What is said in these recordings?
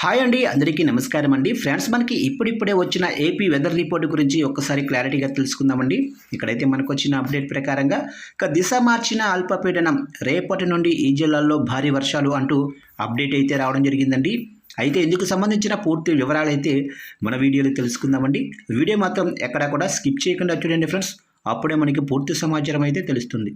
Hi అండి, అందరికీ నమస్కారం అండి. ఫ్రెండ్స్, మనకి ఇప్పుడిప్పుడే వచ్చిన ఏపీ వెదర్ రిపోర్ట్ గురించి ఒక్కసారి క్లారిటీగా తెలుసుకుందామండి. ఇక్కడైతే మనకు వచ్చిన అప్డేట్ ప్రకారంగా దిశ మార్చిన అల్పపీడనం రేపటి నుండి ఈ జిల్లాల్లో భారీ వర్షాలు అంటూ అప్డేట్ అయితే రావడం జరిగిందండి. అయితే ఇందుకు సంబంధించిన పూర్తి వివరాలు అయితే మన వీడియోలో తెలుసుకుందామండి. వీడియో మాత్రం ఎక్కడా కూడా స్కిప్ చేయకుండా చూడండి ఫ్రెండ్స్, అప్పుడే మనకి పూర్తి సమాచారం అయితే తెలుస్తుంది.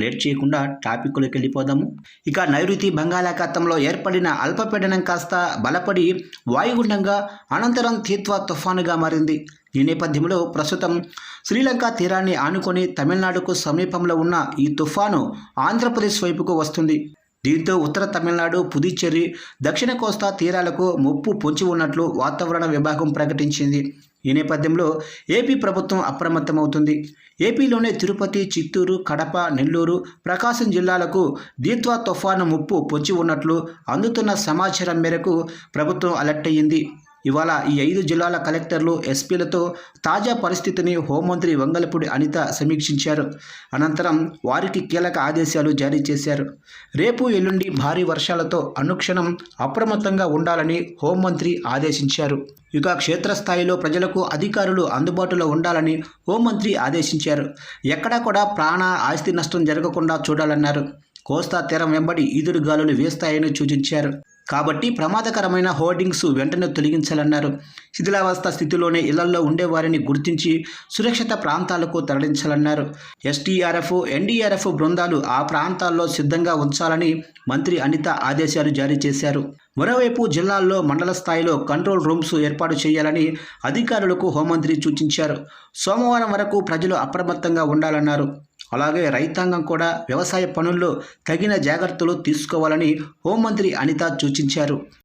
లేట్ చేయకుండా టాపిక్లోకి వెళ్ళిపోదాము. ఇక నైరుతి బంగాళాఖాతంలో ఏర్పడిన అల్పపీడనం కాస్త బలపడి వాయుగుండంగా అనంతరం తీత్వా తుఫానుగా మారింది. ఈ నేపథ్యంలో ప్రస్తుతం శ్రీలంక తీరాన్ని ఆనుకొని తమిళనాడుకు సమీపంలో ఉన్న ఈ తుఫాను ఆంధ్రప్రదేశ్ వైపుకు వస్తుంది. దీంతో ఉత్తర తమిళనాడు, పుదుచ్చేరి, దక్షిణ కోస్తా తీరాలకు ముప్పు పొంచి ఉన్నట్లు వాతావరణ విభాగం ప్రకటించింది. ఈ నేపథ్యంలో ఏపీ ప్రభుత్వం అప్రమత్తమవుతుంది. ఏపీలోని తిరుపతి, చిత్తూరు, కడప, నెల్లూరు, ప్రకాశం జిల్లాలకు దీత్వా తుఫాను ముప్పు పొంచి ఉన్నట్లు అందుతున్న సమాచారం మేరకు ప్రభుత్వం అలర్ట్ అయ్యింది. ఇవాళ ఈ 5 జిల్లాల కలెక్టర్లు, ఎస్పీలతో తాజా పరిస్థితిని హోంమంత్రి వంగలపూడి అనిత సమీక్షించారు. అనంతరం వారికి కీలక ఆదేశాలు జారీ చేశారు. రేపు, ఎల్లుండి భారీ వర్షాలతో అనుక్షణం అప్రమత్తంగా ఉండాలని హోంమంత్రి ఆదేశించారు. ఇక క్షేత్రస్థాయిలో ప్రజలకు అధికారులు అందుబాటులో ఉండాలని హోంమంత్రి ఆదేశించారు. ఎక్కడా కూడా ప్రాణ, ఆస్తి నష్టం జరగకుండా చూడాలన్నారు. కోస్తా తీరం వెంబడి ఈదురుగాలులు వీస్తాయని సూచించారు. కాబట్టి ప్రమాదకరమైన హోర్డింగ్స్ వెంటనే తొలగించాలన్నారు. శిథిలావస్థ స్థితిలోనే ఇళ్లలో ఉండేవారిని గుర్తించి సురక్షిత ప్రాంతాలకు తరలించాలన్నారు. ఎస్డీఆర్ఎఫ్, ఎన్డీఆర్ఎఫ్ బృందాలు ఆ ప్రాంతాల్లో సిద్ధంగా ఉంచాలని మంత్రి అనిత ఆదేశాలు జారీ చేశారు. మరోవైపు జిల్లాల్లో మండల స్థాయిలో కంట్రోల్ రూమ్స్ ఏర్పాటు చేయాలని అధికారులకు హోంమంత్రి సూచించారు. సోమవారం వరకు ప్రజలు అప్రమత్తంగా ఉండాలన్నారు. అలాగే రైతాంగం కూడా వ్యవసాయ పనుల్లో తగిన జాగ్రత్తలు తీసుకోవాలని హోంమంత్రి అనిత సూచించారు.